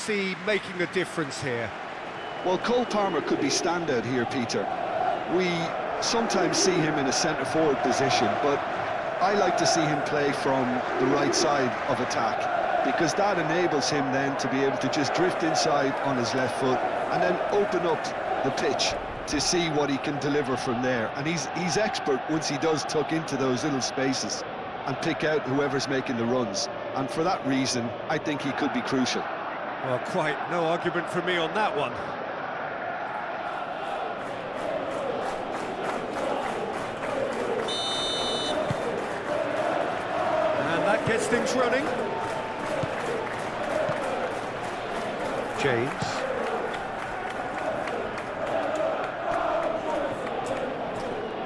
he making a difference here? Well, Cole Palmer could be standout here, Peter. We sometimes see him in a centre-forward position, but I like to see him play from the right side of attack, because that enables him then to be able to just drift inside on his left foot and then open up the pitch to see what he can deliver from there. And he's expert once he does tuck into those little spaces and pick out whoever's making the runs. And for that reason, I think he could be crucial. Well, quite no argument from me on that one. And that gets things running. James.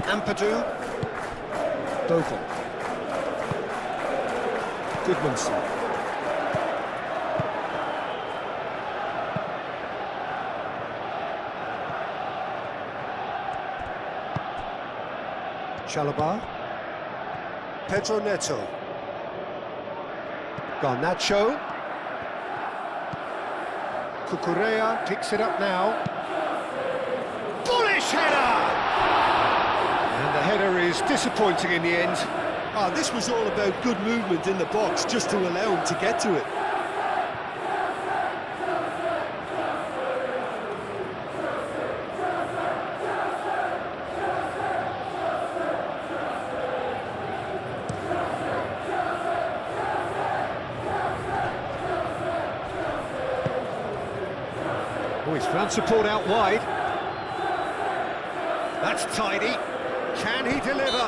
Ampadu. Bogle. Goodmanson. Chalobah. Pedro Neto. Garnacho. Cucurella picks it up now. Bullish header! And the header is disappointing in the end. This was all about good movement in the box just to allow him to get to it. Oh, he's found support out wide. That's tidy. Can he deliver?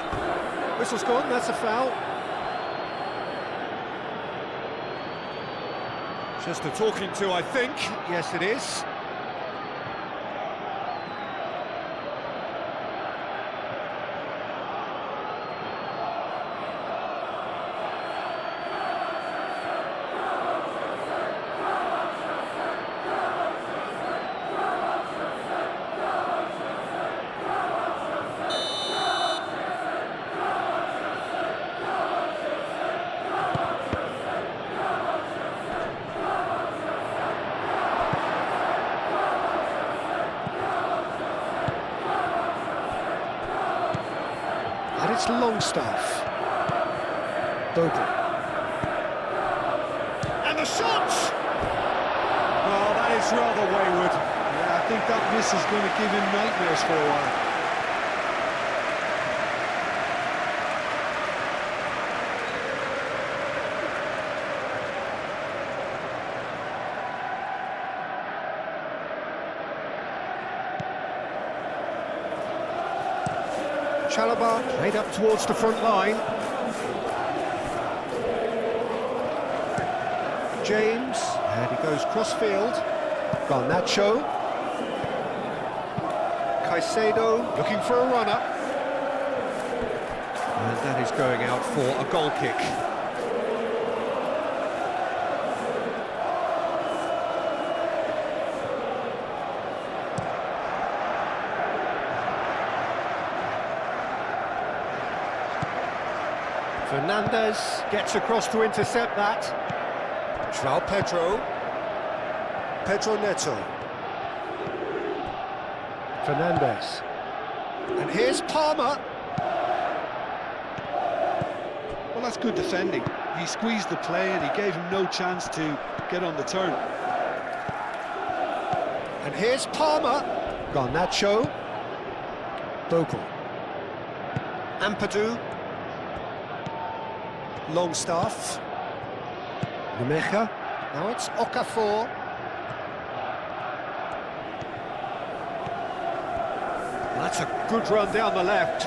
Whistle's gone, that's a foul. Just a talking to, I think. Yes, it is. And it's Longstaff. Bogle. And the shot! Oh, that is rather wayward. Yeah, I think that miss is going to give him nightmares for a while. Chalobah played up towards the front line. James, and he goes cross-field. Garnacho. Caicedo looking for a runner. And that is going out for a goal kick. Fernandez gets across to intercept that. João Pedro. Pedro Neto. Fernandez. And here's Palmer. Well, that's good defending. He squeezed the play and he gave him no chance to get on the turn. And here's Palmer. Garnacho. Bogle. Ampadu. Longstaff. Numeja. Now it's Okafor. That's a good run down the left.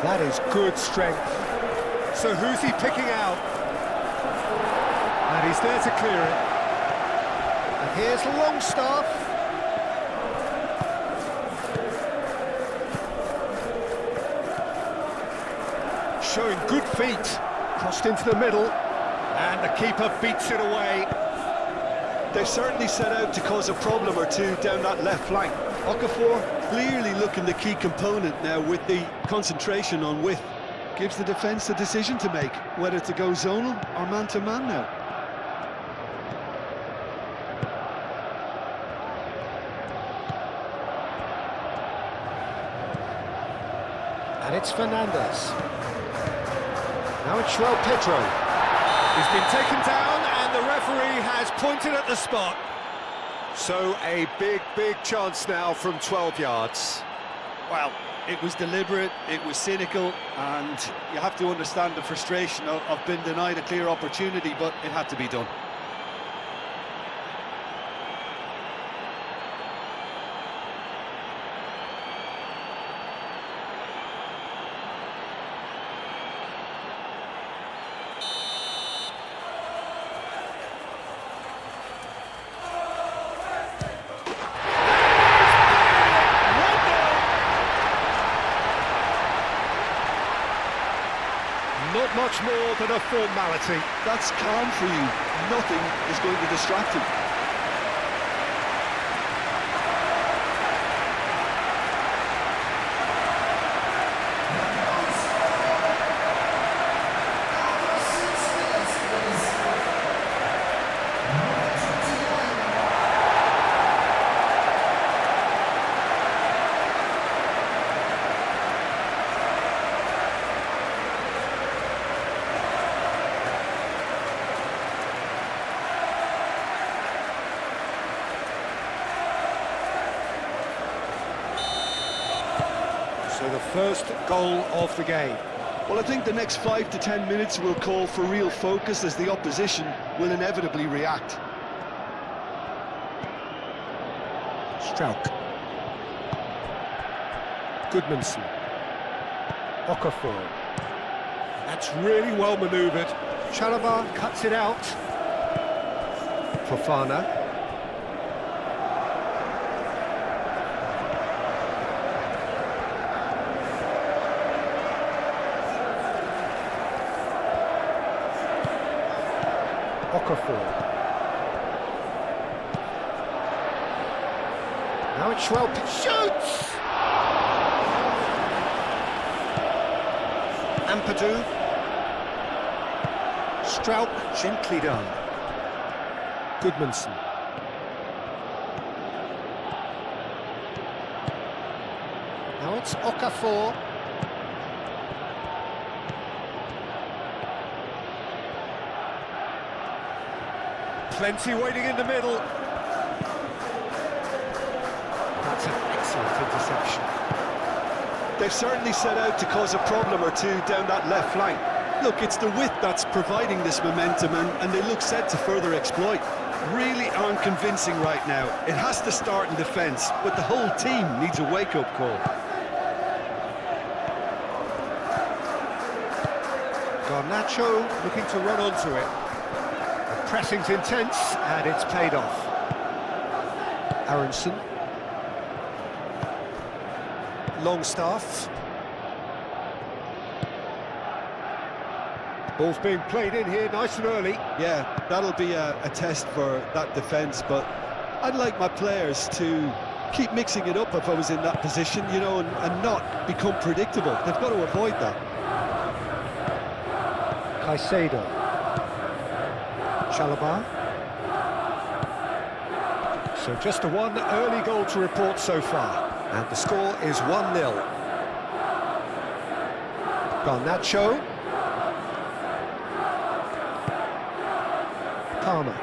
That is good strength. So who's he picking out? And he's there to clear it. And here's Longstaff. Showing good feet. Crossed into the middle. And the keeper beats it away. They've certainly set out to cause a problem or two down that left flank. Okafor clearly looking the key component now with the concentration on width. Gives the defence a decision to make, whether to go zonal or man-to-man now. And it's Fernandez. Now it's João Pedro. He's been taken down and the referee has pointed at the spot. So a big chance now from 12 yards. Well, it was deliberate, it was cynical, and you have to understand the frustration of being denied a clear opportunity, but it had to be done. Not much more than a formality. That's calm for you. Nothing is going to distract him. So the first goal of the game. Well, I think the next 5 to 10 minutes will call for real focus as the opposition will inevitably react. Strauch. Goodmanson. Okafor. That's really well manoeuvred. Chalobah cuts it out. Fofana. Okafor. Now it's João Pedro. Shoots! Ampadu. Strauch, gently done. Goodmanson. Now it's Okafor. Plenty waiting in the middle. That's an excellent interception. They've certainly set out to cause a problem or two down that left flank. Look, it's the width that's providing this momentum, and they look set to further exploit. Really aren't convincing right now. It has to start in defence, but the whole team needs a wake-up call. Garnacho looking to run onto it. The pressing's intense, and it's paid off. Aronson. Longstaff. Ball's being played in here nice and early. Yeah, that'll be a test for that defence, but I'd like my players to keep mixing it up if I was in that position, you know, and not become predictable. They've got to avoid that. Caicedo. Chalobah. So just a one early goal to report so far. And the score is 1-0. Garnacho. Palmer.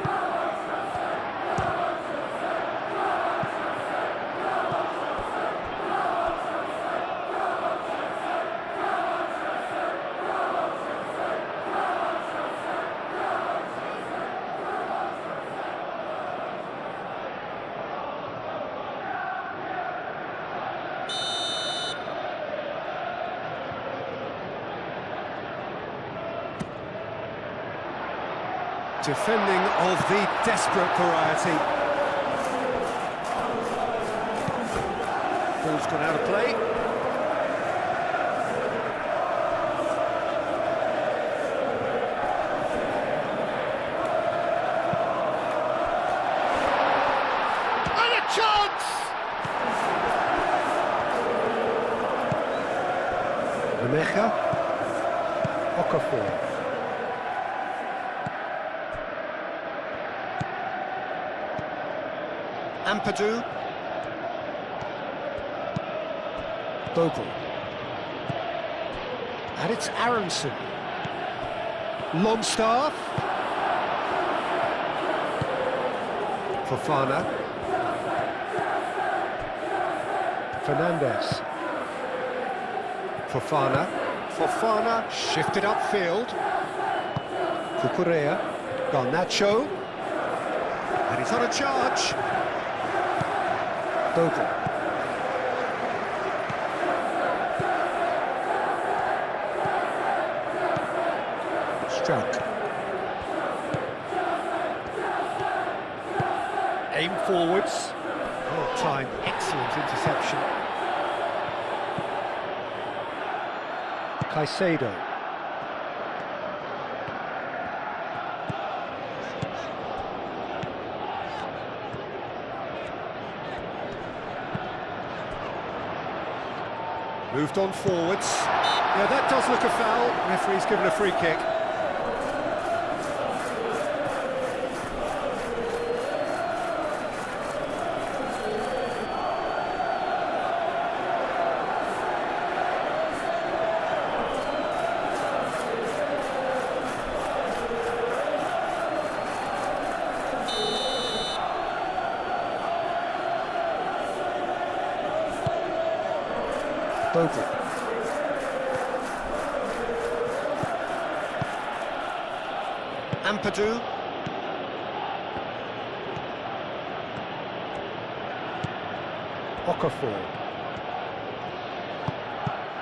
Defending of the desperate variety. Ball's gone out of play. And a chance! Lemecha. Okafor. Ampadu. Bogle. And it's Aronson. Longstaff. Fofana. Fernandez. Fofana shifted upfield. Cucurella. Garnacho. And he's on a charge. Bogle. Struck. Aim forwards. Oh, time. Excellent interception. Caicedo. Moved on forwards. Yeah, that does look a foul. Referee's given a free kick. Bogle. Ampadu. Okafor.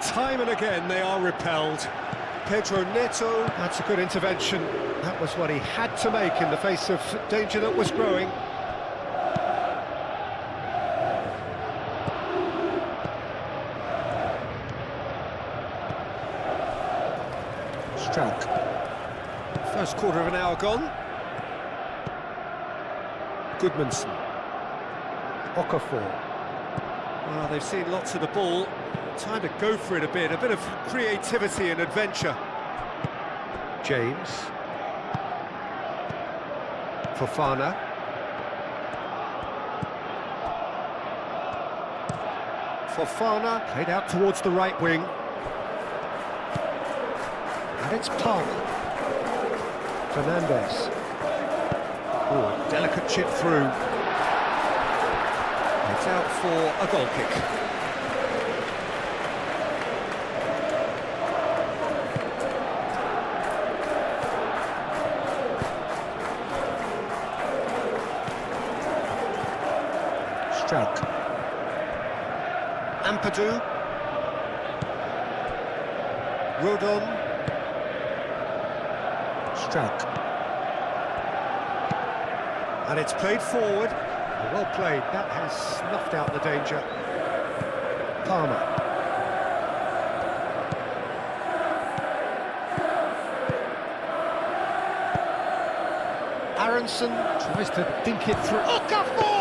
Time and again they are repelled. Pedro Neto, that's a good intervention. That was what he had to make in the face of danger that was growing. Struck. First quarter of an hour gone. Goodmanson. Okafor. Well, they've seen lots of the ball. Time to go for it a bit of creativity and adventure. James. Fofana. Fofana played out towards the right wing. And it's Palmer. Fernandez. Oh, delicate chip through. It's out for a goal kick. Struck. Ampadu. Rodon. Struck. And it's played forward. Well played. That has snuffed out the danger. Palmer. Aronson tries to dink it through. Okafor!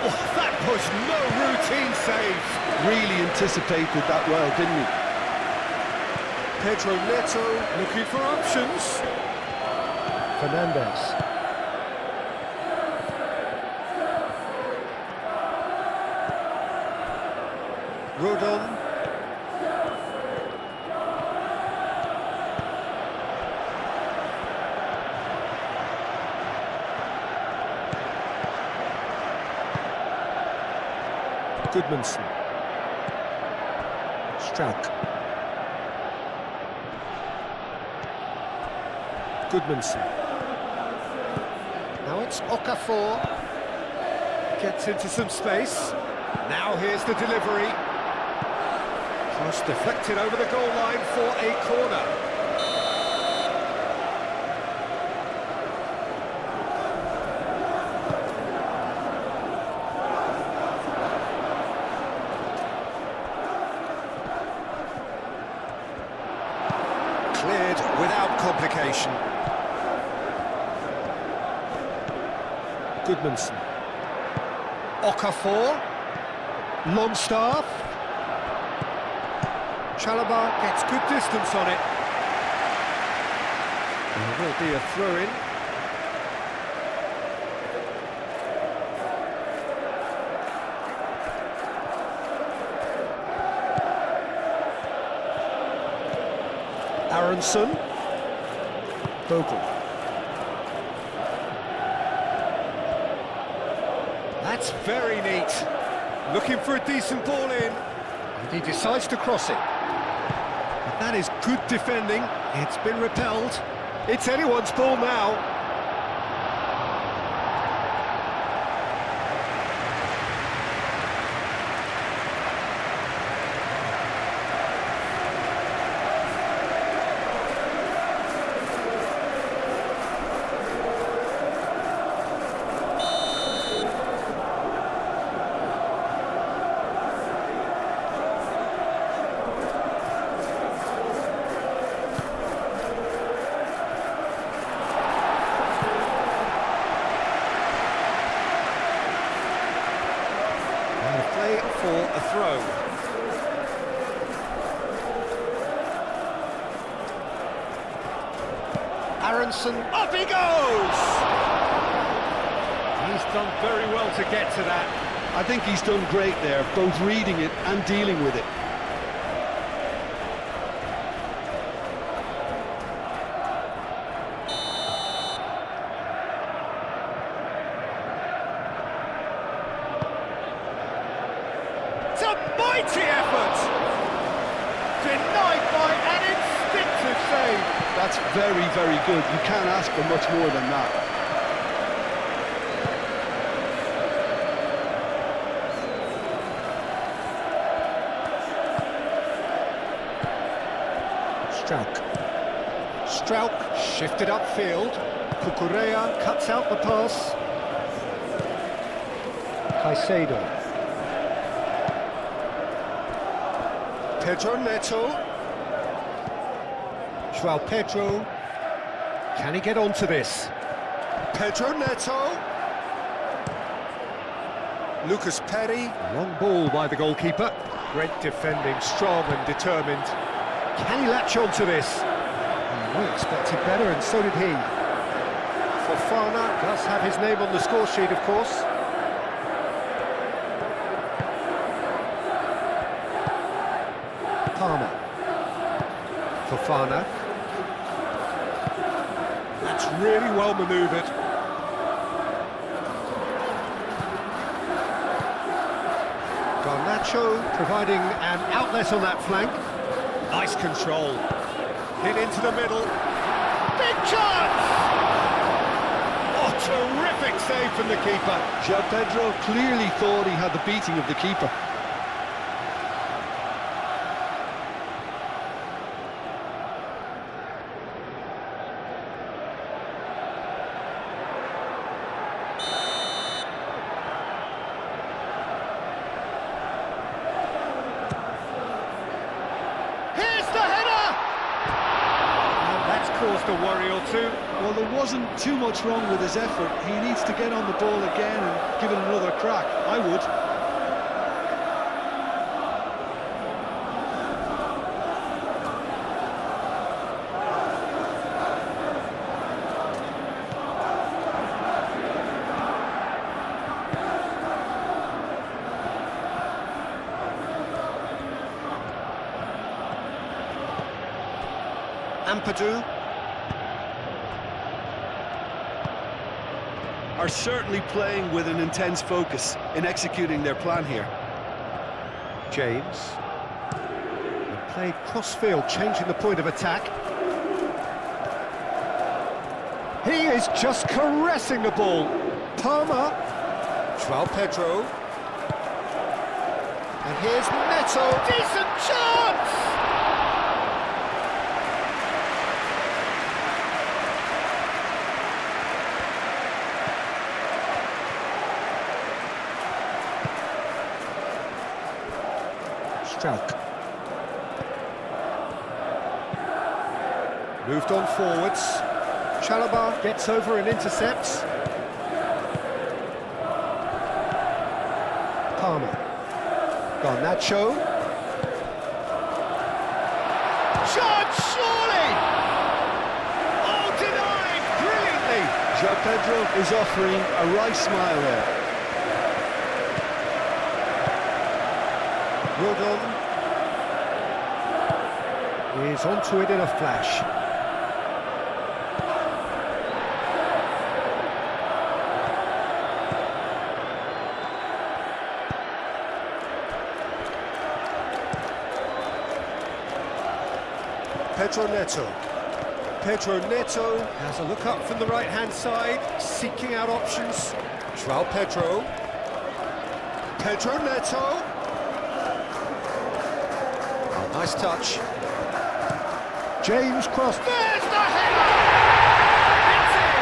Oh, that was no routine save. Really anticipated that well, didn't he? Pedro Neto looking for options. Fernandez. Rodon. Goodmanson. Struck. Goodmanson. Now it's Okafor. Gets into some space. Now here's the delivery. Cross deflected over the goal line for a corner. Cleared without complication. Goodmanson. Okafor. Longstaff. Chalobah gets good distance on it. There will be a throw-in. Aronson. Bogle. That's very neat. Looking for a decent ball in. And he decides to cross it. But that is good defending. It's been repelled. It's anyone's ball now. Play for a throw. Aronson, up he goes! He's done very well to get to that. I think he's done great there, both reading it and dealing with it. It's a mighty effort! Denied by an instinctive save. That's very, very good. You can't ask for much more than that. Strauch shifted upfield. Cucurella cuts out the pass. Caicedo. Pedro Neto. João Pedro. Can he get onto this? Pedro Neto. Lucas Perry. Long ball by the goalkeeper. Great defending, strong and determined. Can he latch onto this? We expected better, and so did he. Fofana does have his name on the score sheet, of course. Palmer. Fofana. That's really well manoeuvred. Garnacho providing an outlet on that flank. Nice control. Hit into the middle. Big chance! Oh, terrific save from the keeper. João Pedro clearly thought he had the beating of the keeper. Caused a worry or two. Well, there wasn't too much wrong with his effort. He needs to get on the ball again and give it another crack. I would. Ampadu. Are certainly playing with an intense focus in executing their plan here. James. And played cross-field, changing the point of attack. He is just caressing the ball. Palmer. João Pedro. And here's Neto. Decent chance! Strauch. Moved on forwards. Chalobah gets over and intercepts. Palmer. Garnacho. Shot, surely! Oh, denied brilliantly! João Pedro is offering a right smile there. Rodon is onto it in a flash. Pedro Neto. Pedro Neto has a look up from the right-hand side, seeking out options. Joao Pedro. Pedro Neto. Oh, nice touch. James Cross. There's the header! It's in!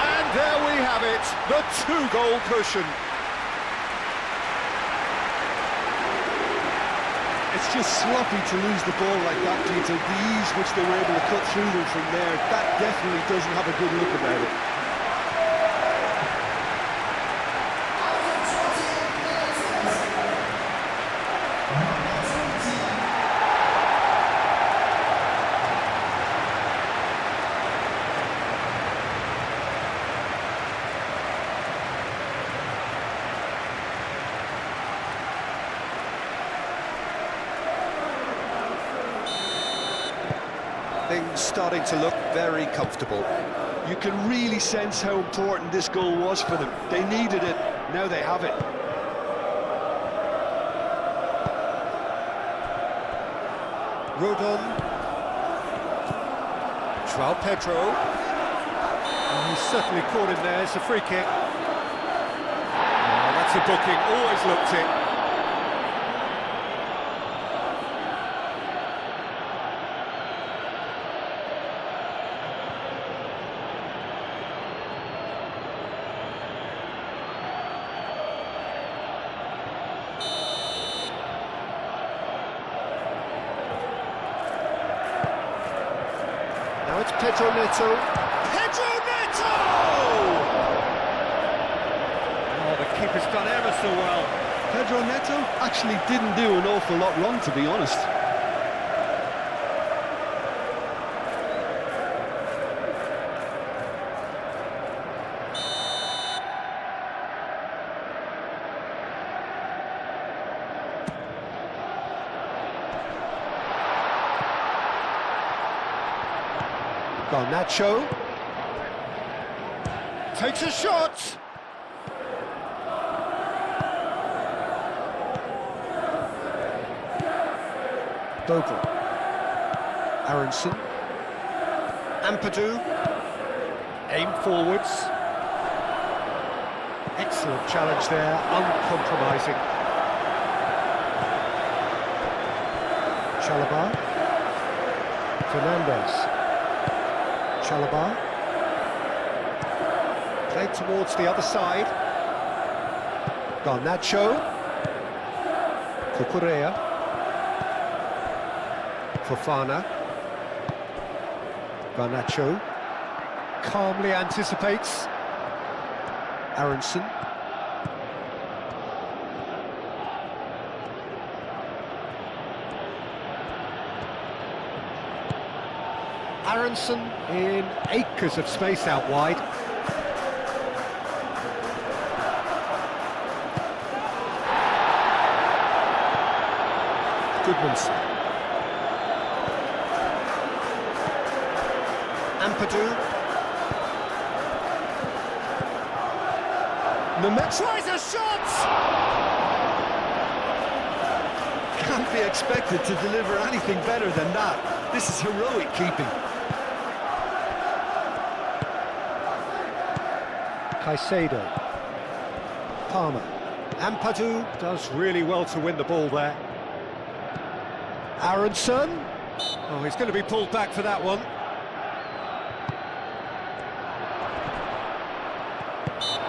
And there we have it, the two-goal cushion. It's just sloppy to lose the ball like that, Peter. The ease which they were able to cut through them from there, that definitely doesn't have a good look about it. Things starting to look very comfortable. You can really sense how important this goal was for them. They needed it, now they have it. Rodon. Joao Pedro. Oh, he's certainly caught him there, it's a free kick. Oh, that's a booking, always looked it. Now it's Pedro Neto. Pedro Neto! Oh, the keeper's done ever so well. Pedro Neto actually didn't do an awful lot wrong, to be honest. Garnacho takes a shot. Bogle. Aronson. Ampadu. Aim forwards. Excellent challenge there, uncompromising. Chalobah. Fernandez. Chalobah. Played towards the other side. Garnacho. Cucurella. Fofana. Garnacho. Calmly anticipates. Aronson. Aronson in acres of space out wide. Goodmanson. Ampadu. Nemet tries a shot! Can't be expected to deliver anything better than that. This is heroic keeping. Caicedo. Palmer. Ampadu does really well to win the ball there. Aronson. Oh, he's going to be pulled back for that one.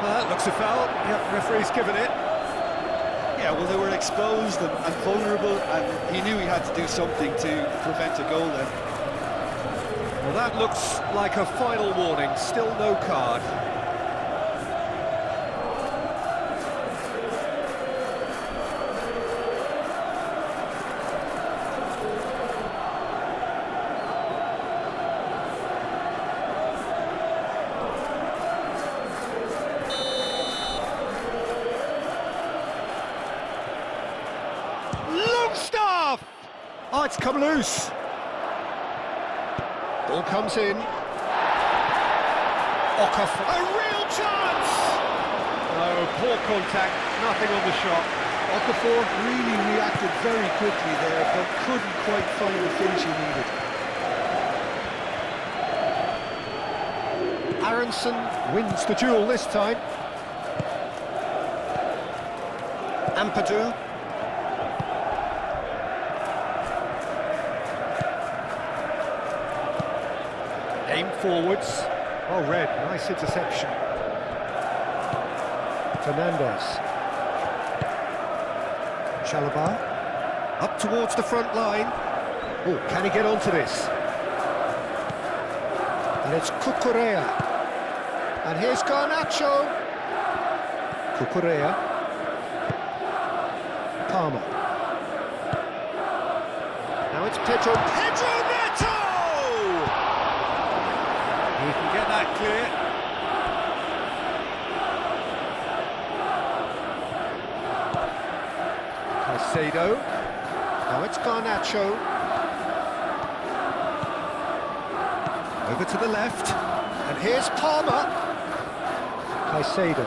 Well, that looks a foul. Yep, referee's given it. Yeah, well, they were exposed and vulnerable, and he knew he had to do something to prevent a goal then. Well, that looks like a final warning. Still no card. Longstaff! Oh, it's come loose. Ball comes in. Okafor. A real chance! Oh, poor contact, nothing on the shot. Okafor really reacted very quickly there, but couldn't quite find the finish he needed. Aronson wins the duel this time. Ampadu. Aim forwards. Oh, Red, nice interception. Fernandez. Chalobah. Up towards the front line. Oh, can he get onto this? And it's Cucurella. And here's Garnacho. Cucurella. Palmer. Now it's Pedro Neto! He can get that clear. Caicedo. Now it's Garnacho. Over to the left. And here's Palmer. Caicedo.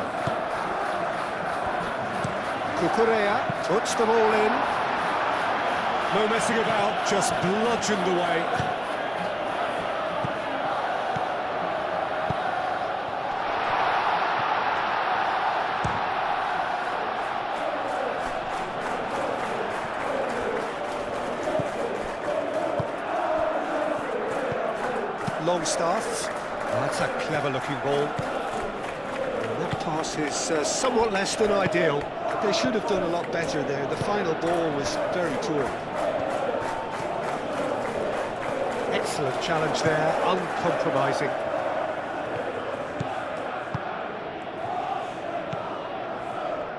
Cucurella puts them all in. No messing about, just bludgeoned away. Longstaff. Oh, that's a clever-looking ball. And that pass is somewhat less than ideal. They should have done a lot better there. The final ball was very poor. Excellent challenge there, uncompromising.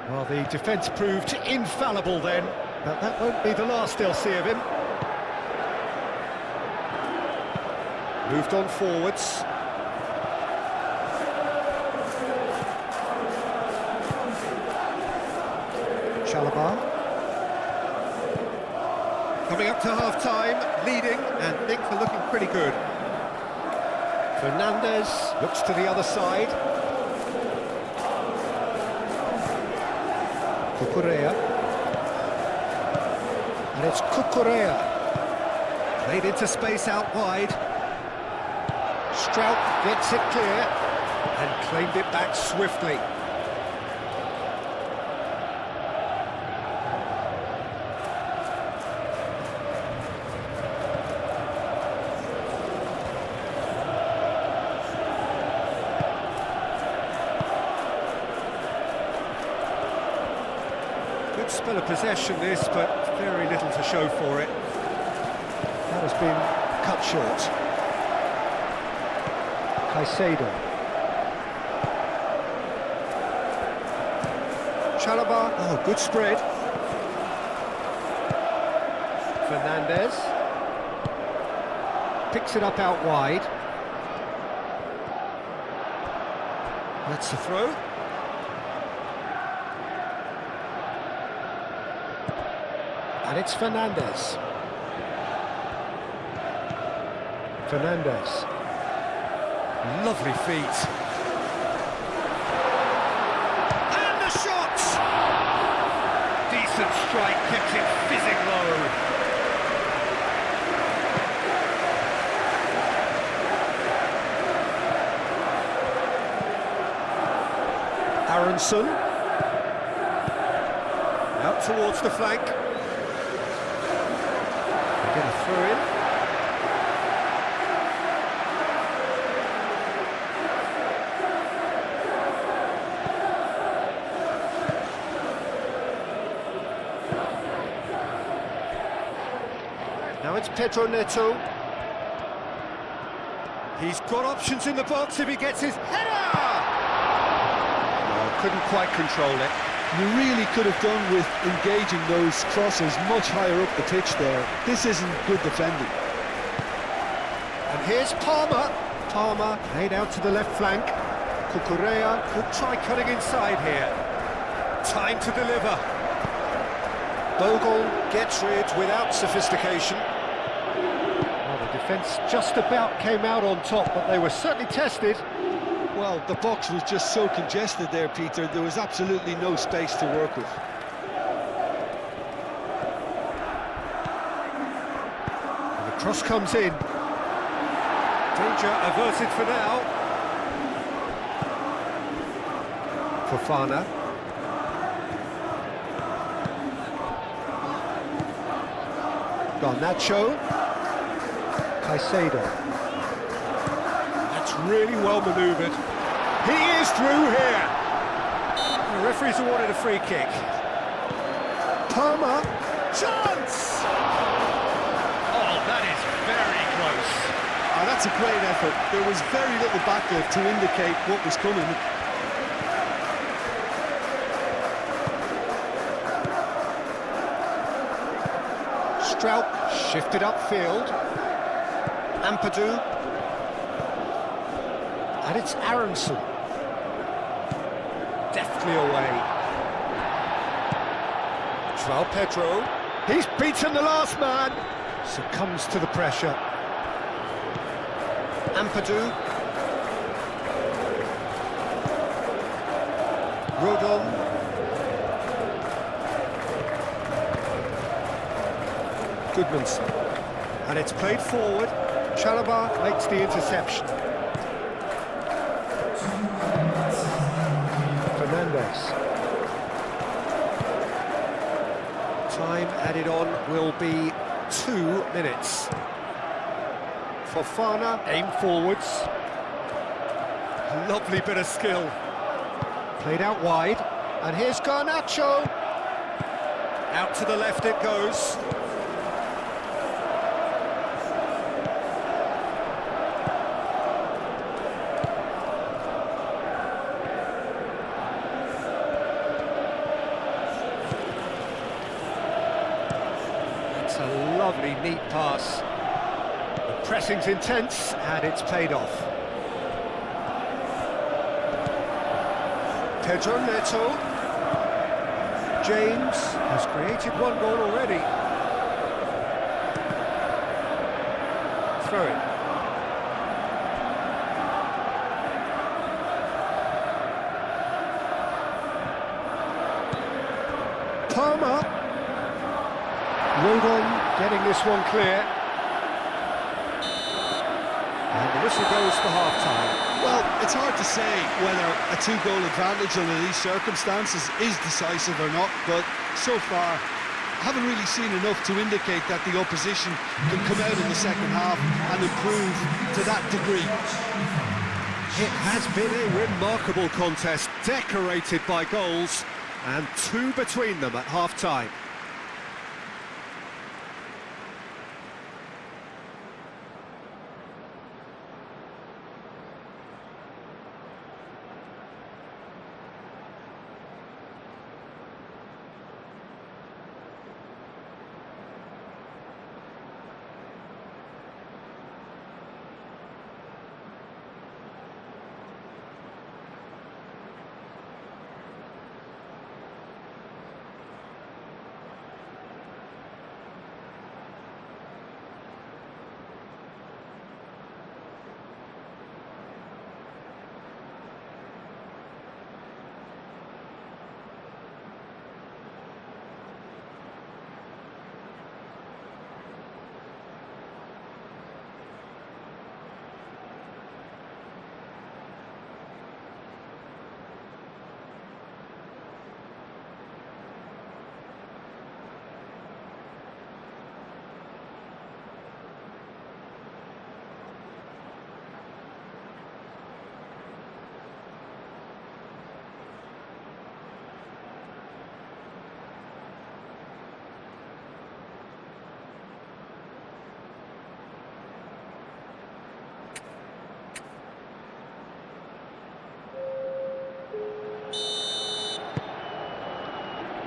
Well, the defence proved infallible then, but that won't be the last they'll see of him. Moved on forwards. Chalobah. Coming up to half-time, leading, and things are looking pretty good. Fernandez looks to the other side. Cucurella. And it's Cucurella. Played into space out wide. Strout gets it clear and claimed it back swiftly. Good spell of possession this, but very little to show for it. That has been cut short. Caicedo. Chalobah, oh, good spread. Fernandez. Picks it up out wide. That's the throw. And it's Fernandez. Fernandez. Lovely feet. And the shot! Decent strike, kept it fizzing low. Aronson. Out towards the flank. Get a throw in. Now it's Pedro Neto. He's got options in the box if he gets his header! No, couldn't quite control it. You really could have done with engaging those crosses much higher up the pitch there. This isn't good defending. And here's Palmer. Palmer laid out to the left flank. Cucurella could try cutting inside here. Time to deliver. Bogle gets rid without sophistication. Well, the defence just about came out on top, but they were certainly tested. Well, the box was just so congested there, Peter. There was absolutely no space to work with. And the cross comes in. Danger averted for now. Fofana. Garnacho. Caicedo. That's really well manoeuvred. He is through here. The referee's awarded a free kick. Palmer. Chance! Oh, that is very close. Oh, that's a great effort. There was very little backlift to indicate what was coming. Strauch shifted upfield. Ampadu. And it's Aronson. Deftly away. João Pedro. He's beaten the last man. Succumbs to the pressure. Ampadu. Rodon. Goodmanson. And it's played forward. Chalobah makes the interception. Fernandes. Time added on will be 2 minutes. Fofana, aim forwards. Lovely bit of skill. Played out wide. And here's Garnacho. Out to the left it goes. It's a lovely, neat pass. The pressing's intense, and it's paid off. Pedro Neto. James has created one goal already. Throw it. Palmer. Rodon getting this one clear. And the whistle goes for half-time. Well, it's hard to say whether a two-goal advantage under these circumstances is decisive or not, but so far, I haven't really seen enough to indicate that the opposition can come out in the second half and improve to that degree. It has been a remarkable contest, decorated by goals, and 2 between them at half-time.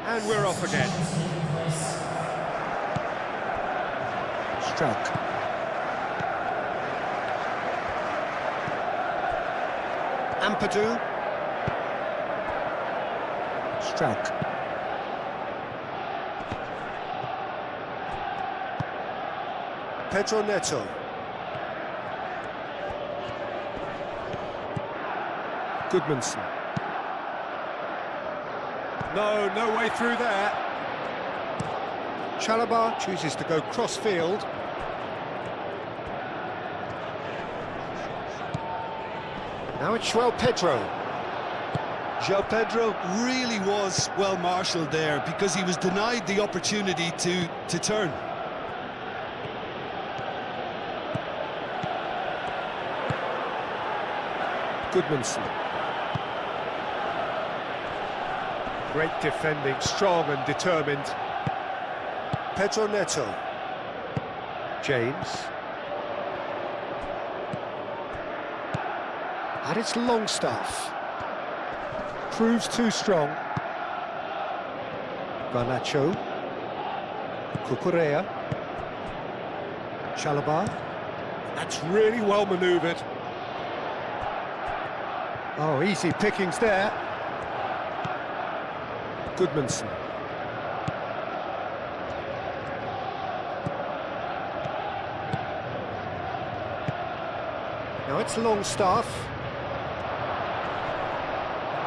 And we're off again. Strauch. Ampadu. Strauch. Pedro Neto. Goodmanson. No way through there. Chalobah chooses to go cross-field. Now it's João Pedro. João Pedro really was well marshalled there because he was denied the opportunity to turn. Goodmanson. Great defending, strong and determined. Pedro Neto. James. And it's Longstaff. Proves too strong. Garnacho. Cucurella. Chalobah. That's really well manoeuvred. Oh, easy pickings there. Goodmanson. Now it's Longstaff.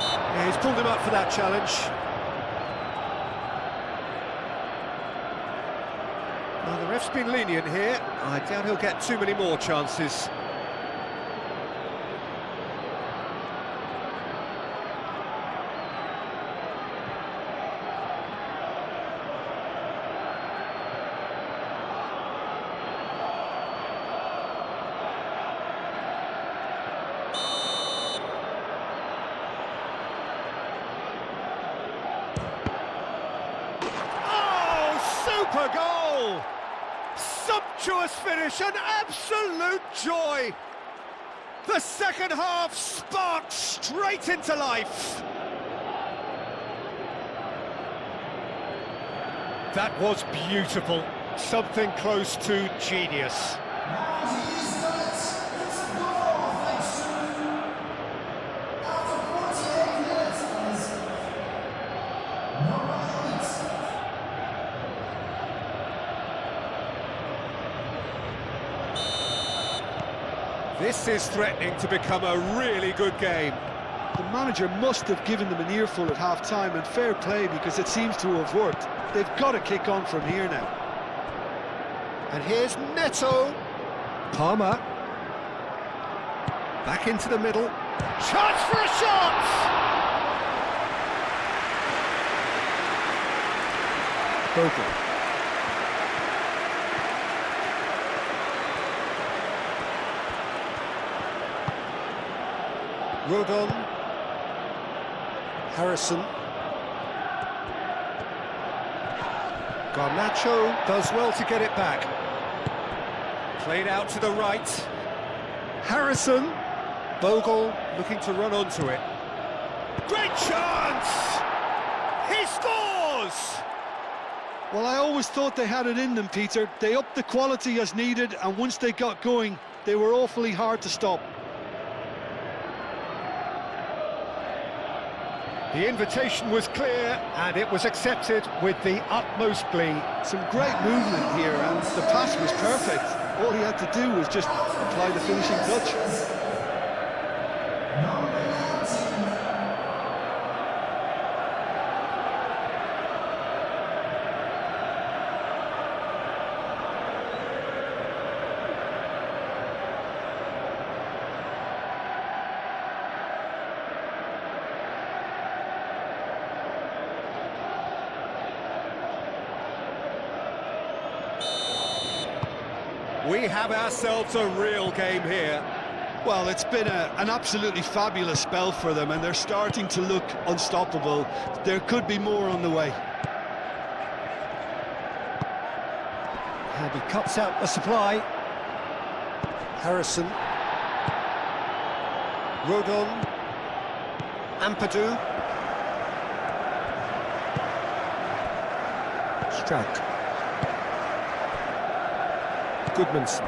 Yeah, he's pulled him up for that challenge. Well, the ref's been lenient here. I doubt he'll get too many more chances. Super goal! Sumptuous finish, an absolute joy! The second half sparked straight into life. That was beautiful, something close to genius. This is threatening to become a really good game. The manager must have given them an earful at half-time, and fair play because it seems to have worked. They've got to kick on from here now. And here's Neto. Palmer. Back into the middle. Chance for a shot! Bogle. Rodon. Harrison. Garnacho does well to get it back. Played out to the right. Harrison. Bogle looking to run onto it. Great chance! He scores! Well, I always thought they had it in them, Peter. They upped the quality as needed, and once they got going, they were awfully hard to stop. The invitation was clear, and it was accepted with the utmost glee. Some great movement here, and the pass was perfect. All he had to do was just apply the finishing touch. We have ourselves a real game here. Well, it's been an absolutely fabulous spell for them, and they're starting to look unstoppable. There could be more on the way. And he cuts out the supply. Harrison. Rodon. Ampadu. Strout. Goodmanson.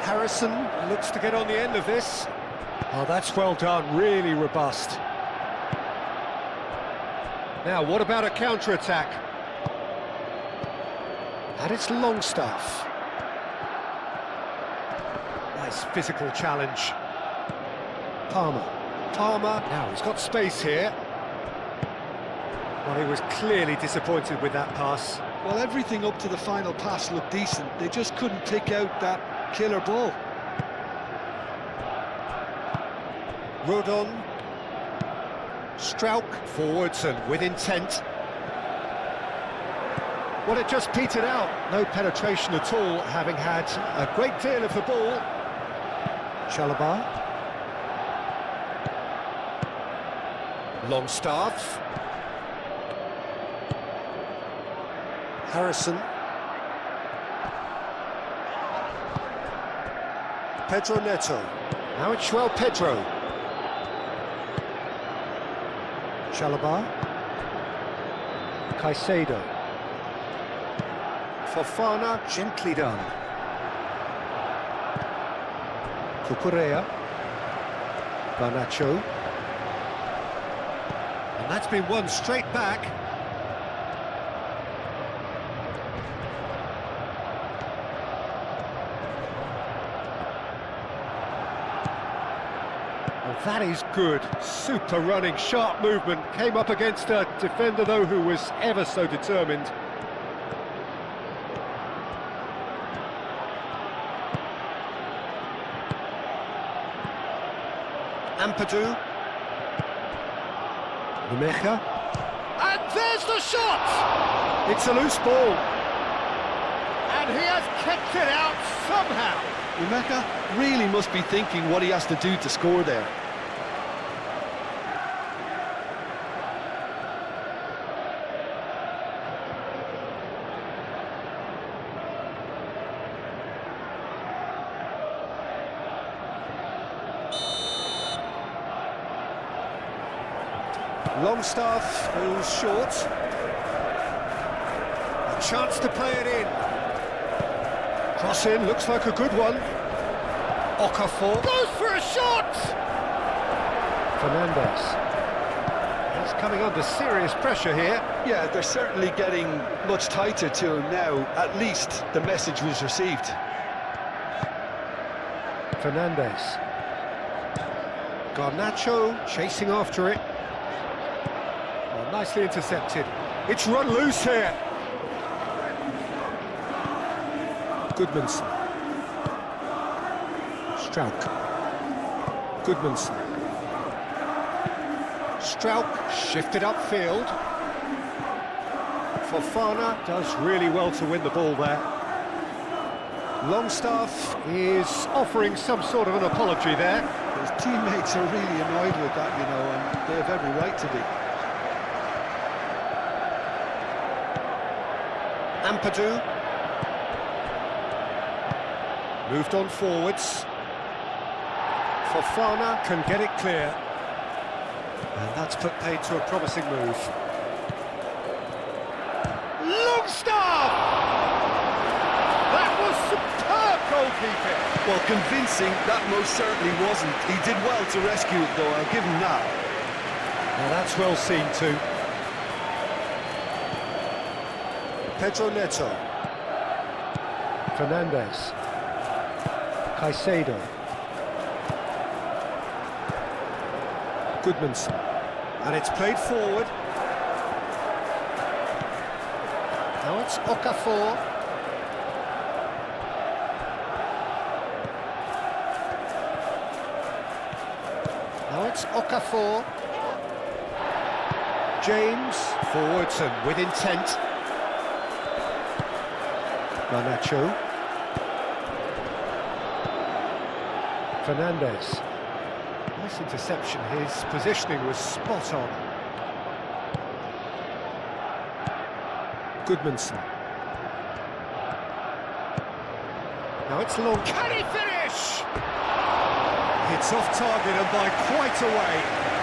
Harrison looks to get on the end of this. Oh, that's well done, really robust. Now, what about a counter-attack? And it's Longstaff. Nice physical challenge. Palmer. Now he's got space here. Well, he was clearly disappointed with that pass. Well, everything up to the final pass looked decent. They just couldn't pick out that killer ball. Rodon. Strauch forwards and with intent. Well, it just petered out. No penetration at all, having had a great deal of the ball. Chalobah. Longstaff. Harrison. Pedro Neto. Now it's João Pedro. Chalobah. Caicedo. Fofana, gently done. Cucurella. Garnacho. And that's been won straight back. Well, that is good. Super running, sharp movement. Came up against a defender, though, who was ever so determined. Ampadu. Umecha. And there's the shot! It's a loose ball. And he has kicked it out somehow. Umecha really must be thinking what he has to do to score there. Longstaff goes short. A chance to play it in. Cross in, looks like a good one. Okafor goes for a shot! Fernandez. He's coming under serious pressure here. Yeah, they're certainly getting much tighter to him now. At least the message was received. Fernandez. Garnacho chasing after it. Well, nicely intercepted. It's run loose here. Goodmanson. Strauch. Goodmanson. Strauch shifted upfield. Fofana does really well to win the ball there. Longstaff is offering some sort of an apology there. His teammates are really annoyed with that, you know, and they have every right to be. Ampadu. Moved on forwards. Fofana can get it clear. And that's put paid to a promising move. Longstaff! That was superb goalkeeping. Well, convincing, that most certainly wasn't. He did well to rescue it, though, I'll give him that. Now that's well seen too. Pedro Neto. Fernandez. Caicedo. Goodmanson. And it's played forward. Now it's Okafor. Now it's Okafor. James, forwards and with intent. Garnacho. Fernandez. Nice interception, his positioning was spot on. Goodmanson. Now it's long. Can he finish? It's off target and by quite a way.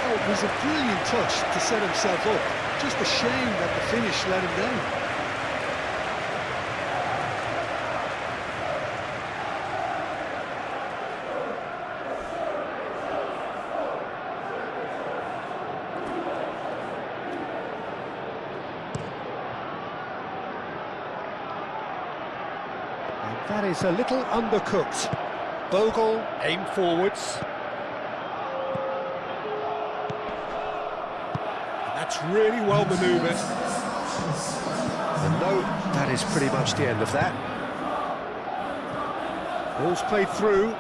Oh, it was a brilliant touch to set himself up. Just a shame that the finish let him down. That is a little undercooked. Bogle, aim forwards. And that's really well manoeuvred. And no, that is pretty much the end of that. Ball's played through.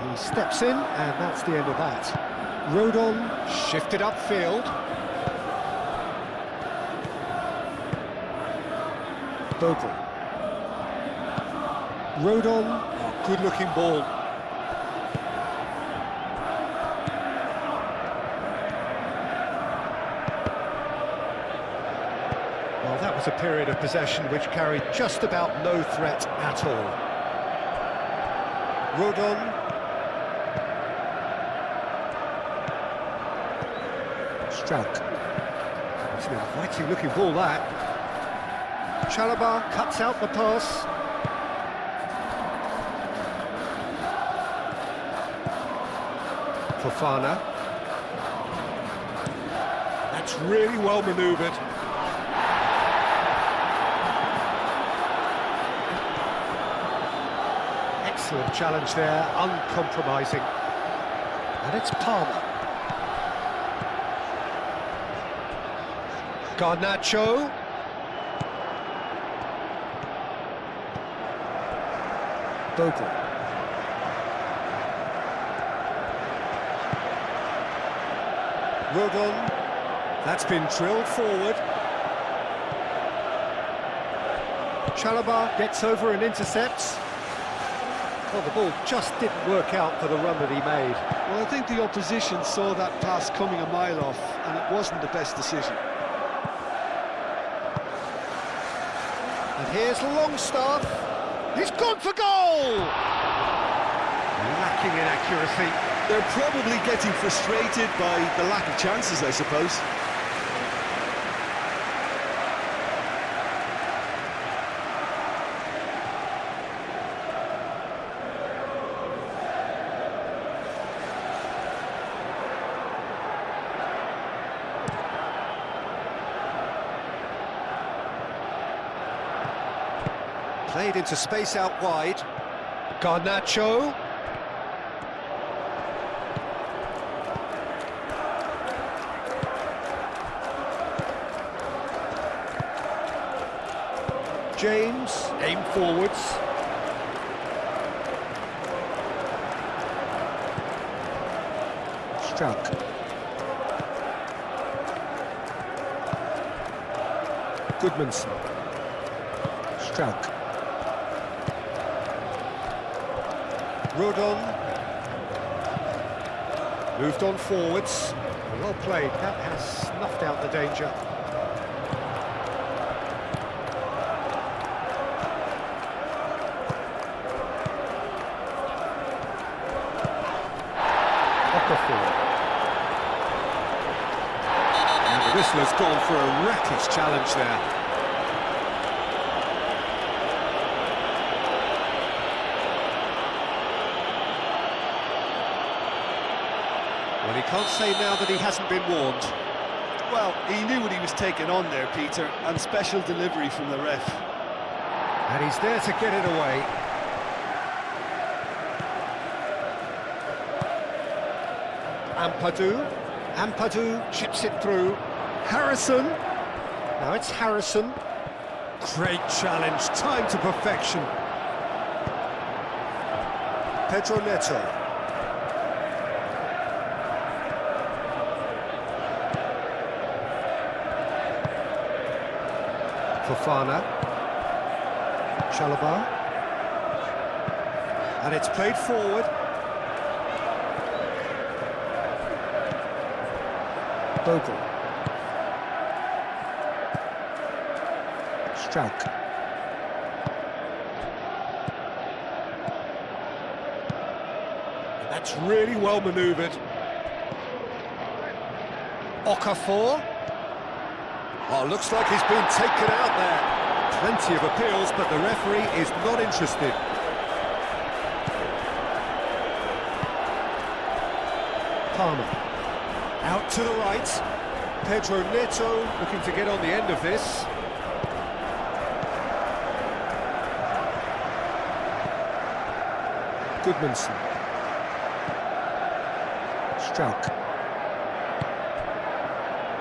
He steps in, and that's the end of that. Rodon shifted upfield. Bogle. Rodon, oh, good-looking ball. Well, that was a period of possession which carried just about no threat at all. Rodon. Struck. It's an inviting-looking ball, that. Chalobah cuts out the pass. Fofana. That's really well manoeuvred. Excellent challenge there, uncompromising. And it's Palmer. Garnacho. Bogle. Rodon. That's been drilled forward. Chalobah gets over and intercepts. Well, the ball just didn't work out for the run that he made. Well, I think the opposition saw that pass coming a mile off, and it wasn't the best decision. And here's Longstaff. He's gone for goal! Lacking in accuracy. They're probably getting frustrated by the lack of chances, I suppose. Played into space out wide. Garnacho. James, aim forwards. Struck. Goodmanson. Struck. Rodon. Moved on forwards. Well played, that has snuffed out the danger. And the whistler's gone for a reckless challenge there. Well, he can't say now that he hasn't been warned. Well, he knew what he was taking on there, Peter, and special delivery from the ref. And he's there to get it away. Ampadu chips it through. Harrison. Now it's Harrison. Great challenge, timed to perfection. Pedro Neto. Fofana. Chalobah. And it's played forward. Bogle. Struck. And that's really well manoeuvred. Okafor. Oh, looks like he's been taken out there. Plenty of appeals, but the referee is not interested. Palmer. Out to the right. Pedro Neto looking to get on the end of this. Goodmanson. Struijk.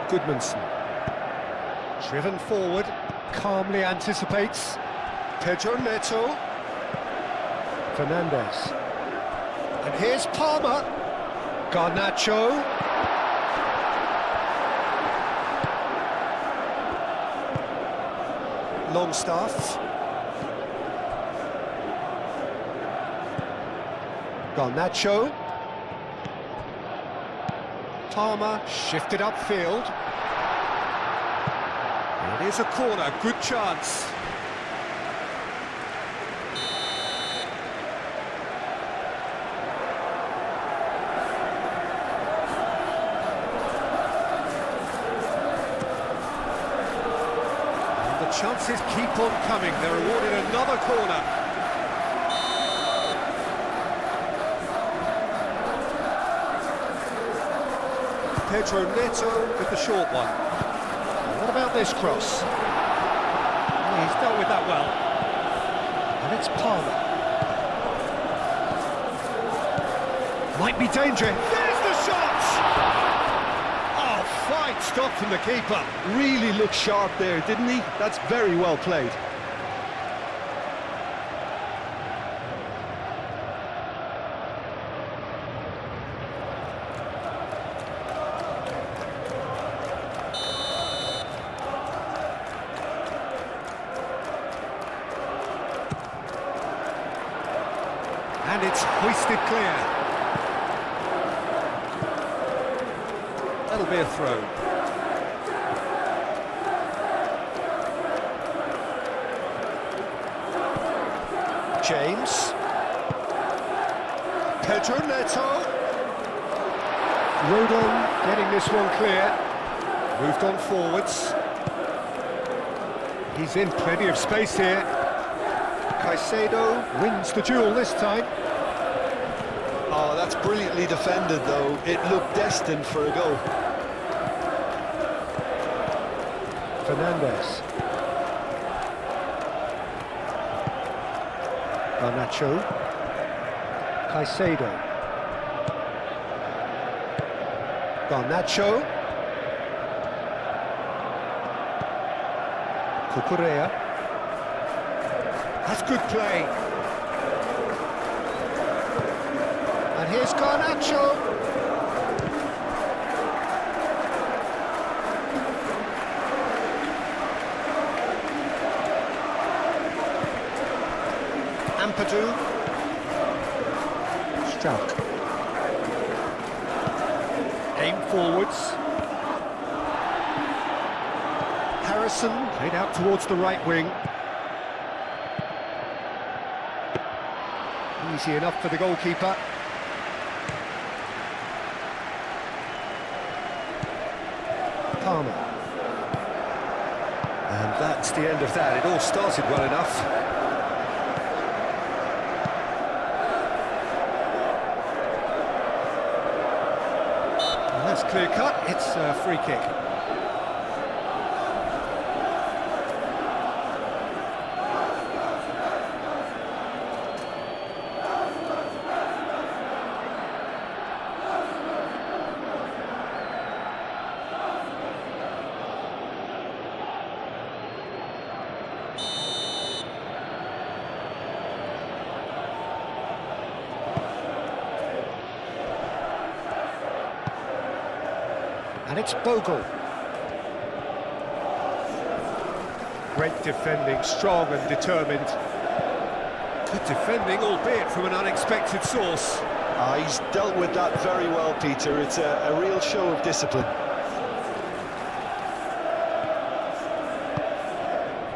Goodmanson. Driven forward, calmly anticipates. Pedro Neto. Fernandez. And here's Palmer. Garnacho. Longstaff. Garnacho. Palmer shifted upfield. It is a corner, good chance. And the chances keep on coming. They're awarded another corner. Pedro Neto with the short one. What about this cross? Oh, he's dealt with that well. And it's Palmer. Might be dangerous. There's the shot! Oh, fine stop from the keeper. Really looked sharp there, didn't he? That's very well played. And it's hoisted clear. That'll be a throw. James. Pedro Neto. Rodon getting this one clear. Moved on forwards. He's in plenty of space here. Caicedo wins the duel this time. Oh, that's brilliantly defended, though. It looked destined for a goal. Fernandez. Garnacho. Caicedo. Garnacho. Cucurella. That's good play. And here's Garnacho. Ampadu. Struijk. Aim forwards. Harrison played out towards the right wing. Easy enough for the goalkeeper. Palmer. And that's the end of that. It all started well enough. And that's clear cut. It's a free kick. And it's Bogle. Great defending, strong and determined. Good defending, albeit from an unexpected source. He's dealt with that very well, Peter. It's a real show of discipline.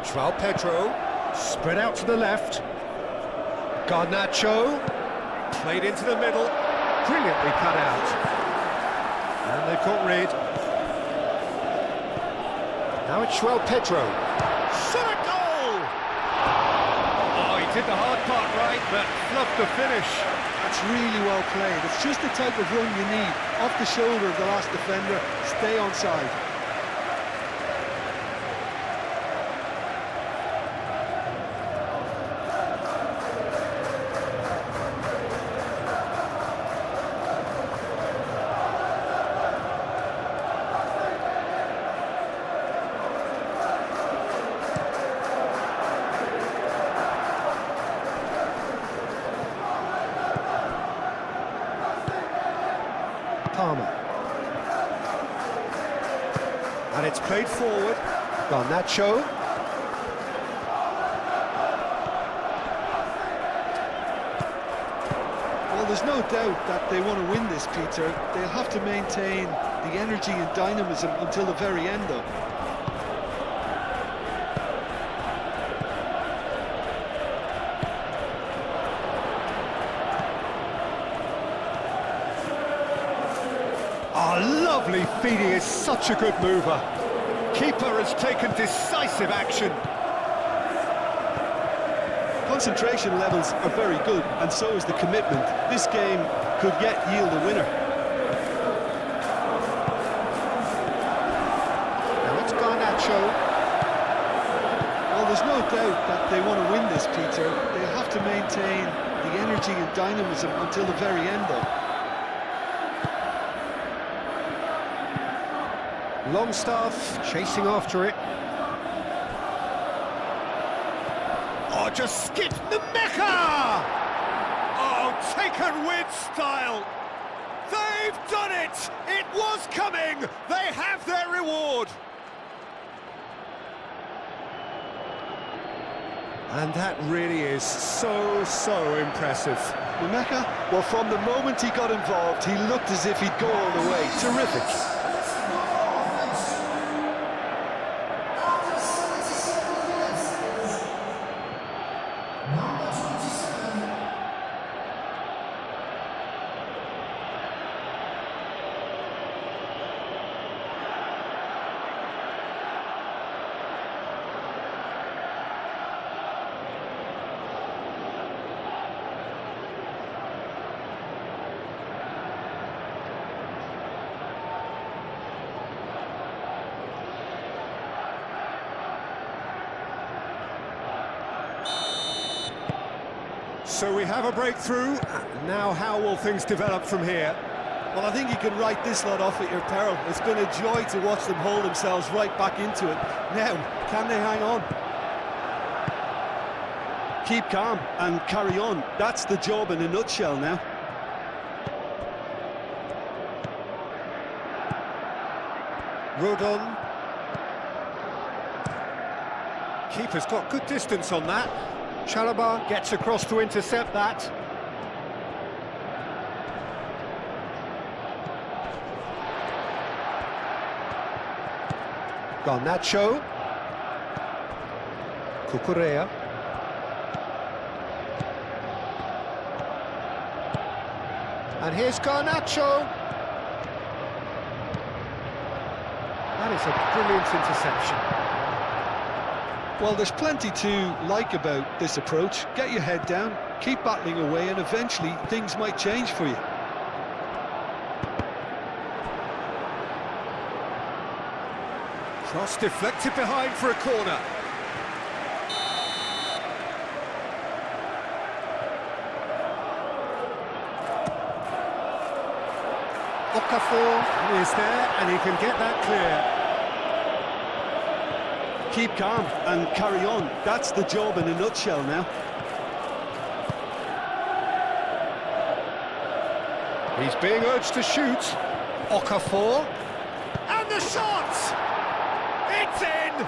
João Pedro, spread out to the left. Garnacho, played into the middle, brilliantly cut out. And they've got rid. Now it's João Pedro. Shot a goal! Oh, he did the hard part right, but fluffed the finish. That's really well played. It's just the type of run you need. Off the shoulder of the last defender, stay onside. Palmer. And it's played forward. Garnacho. Well, there's no doubt that they want to win this, Peter. They'll have to maintain the energy and dynamism until the very end, though. Oh, lovely feeding, is such a good mover. Keeper has taken decisive action. Concentration levels are very good, and so is the commitment. This game could yet yield a winner. Now it's Garnacho. Well, there's no doubt that they want to win this, Peter. They'll have to maintain the energy and dynamism until the very end, though. Longstaff chasing after it. Oh, just skipped the Mecca! Oh, taken with style. They've done it! It was coming! They have their reward! And that really is so impressive. Mecca, well, from the moment he got involved, he looked as if he'd go all the way. Terrific. So we have a breakthrough. Now how will things develop from here? Well, I think you can write this lot off at your peril. It's been a joy to watch them hold themselves right back into it. Now, can they hang on? Keep calm and carry on. That's the job in a nutshell now. Rodon. Keeper's got good distance on that. Chalobah gets across to intercept that. Garnacho. Cucurella. And here's Garnacho. That is a brilliant interception. Well, there's plenty to like about this approach. Get your head down, keep battling away, and eventually things might change for you. Cross deflected behind for a corner. Okafor is there, and he can get that clear. Keep calm and carry on. That's the job in a nutshell now. He's being urged to shoot. Okafor. And the shot! It's in!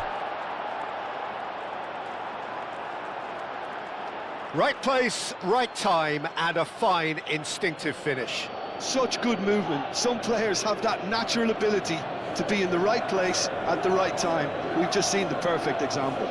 Right place, right time, and a fine instinctive finish. Such good movement. Some players have that natural ability to be in the right place at the right time. We've just seen the perfect example.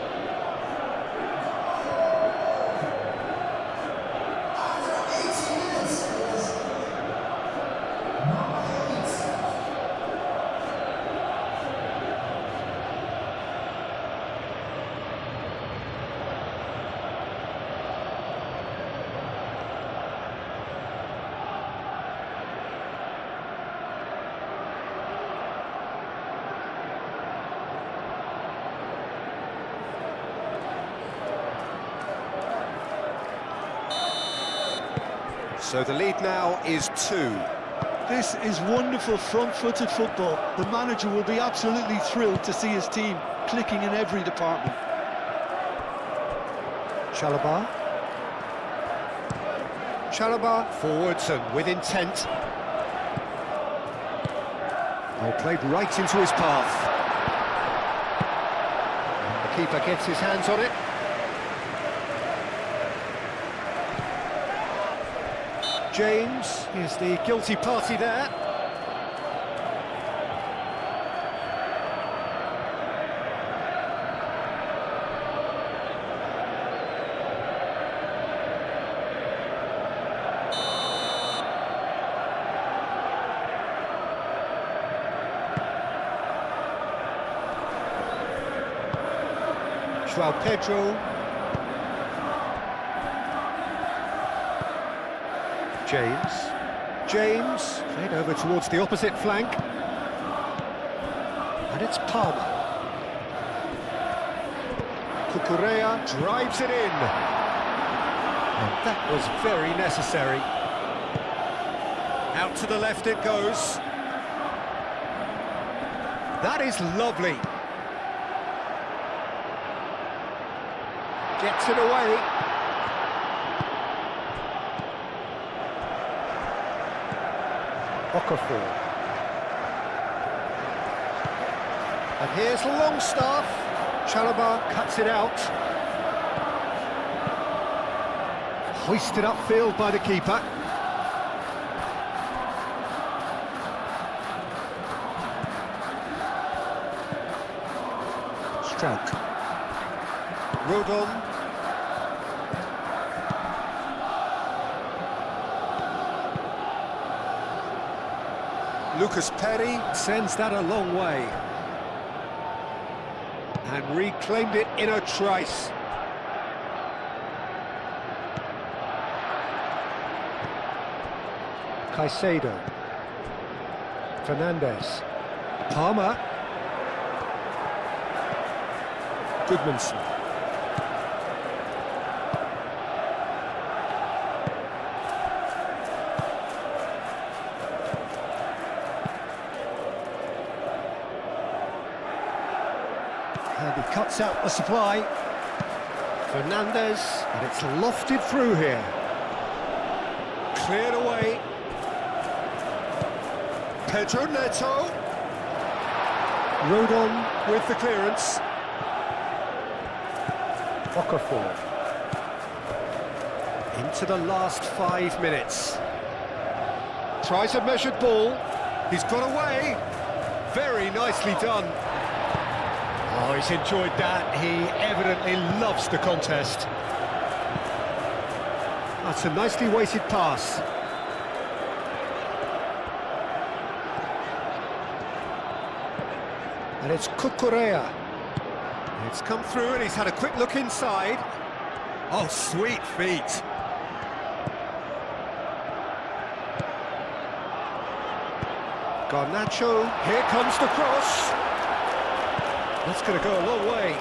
So the lead now is 2. This is wonderful front-footed football. The manager will be absolutely thrilled to see his team clicking in every department. Chalobah. Chalobah forwards and with intent. Oh, played right into his path. And the keeper gets his hands on it. James is the guilty party there. João Pedro. James, played over towards the opposite flank. And it's Palmer. Cucurella drives it in. And that was very necessary. Out to the left it goes. That is lovely. Gets it away. Okafor. And here's Longstaff. Chalobah cuts it out. Hoisted upfield by the keeper. Strouk. Rodon. Lucas Perry sends that a long way. And reclaimed it in a trice. Caicedo. Fernandes. Palmer. Goodmanson. And he cuts out the supply. Fernandes, and it's lofted through here. Cleared away. Pedro Neto. Rodon with the clearance. Okafor. Into the last 5 minutes. Tries a measured ball. He's got away. Very nicely done. Oh, he's enjoyed that. He evidently loves the contest. That's a nicely weighted pass. And it's Cucurella. It's come through and he's had a quick look inside. Oh, sweet feet. Garnacho, here comes the cross. That's going to go a long way.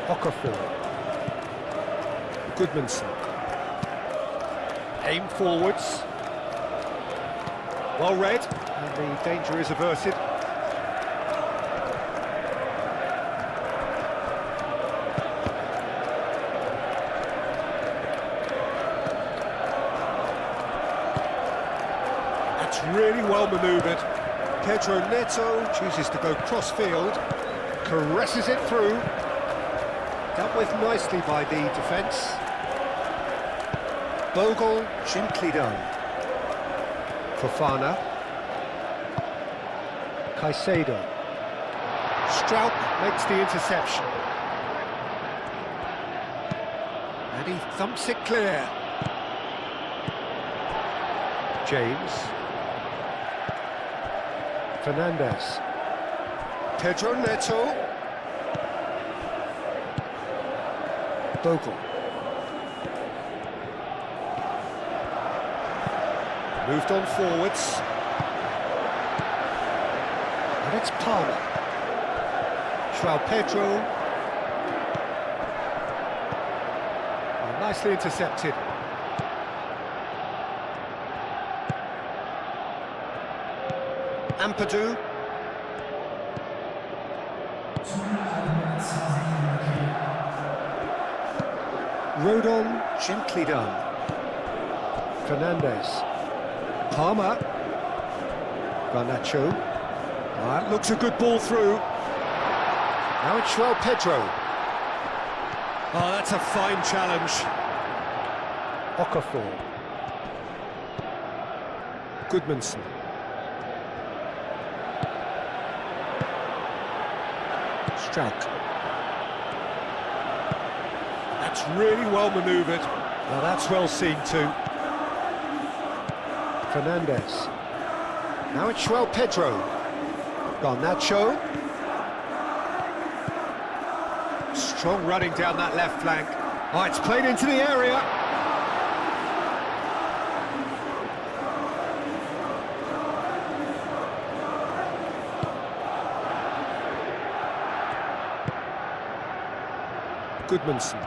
Okafor. Goodmanson. Aim forwards. Well read, and the danger is averted. That's really well manoeuvred. Pedro Neto chooses to go cross-field, caresses it through. Dealt with nicely by the defence. Bogle, gently done. Fofana. Caicedo. Strouk makes the interception. And he thumps it clear. James. Fernandes. Pedro Neto. Bogle. Moved on forwards. And it's Palmer. João Pedro. Oh, nicely intercepted. Ampadu. Rodon, gently done. Fernandez. Palmer. Garnacho. That looks a good ball through. Now it's João Pedro. Oh, that's a fine challenge. Okafor. Goodmanson. Struck. That's really well manoeuvred. Now that's well seen too. Fernandez. Now it's João Pedro. Garnacho. Strong running down that left flank. Oh, it's played into the area. Goodmanson.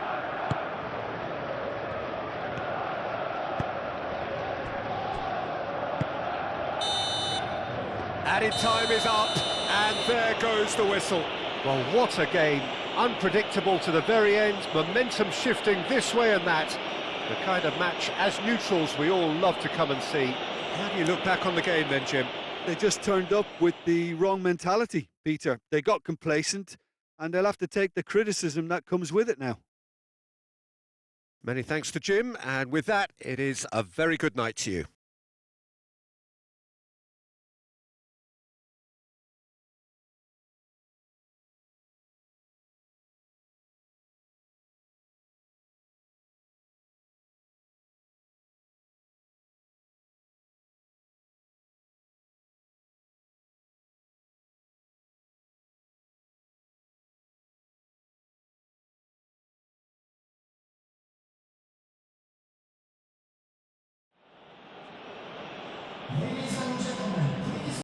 Added time is up, and there goes the whistle. Well, what a game. Unpredictable to the very end, momentum shifting this way and that. The kind of match, as neutrals, we all love to come and see. How do you look back on the game then, Jim? They just turned up with the wrong mentality, Peter. They got complacent, and they'll have to take the criticism that comes with it now. Many thanks to Jim, and with that, it is a very good night to you.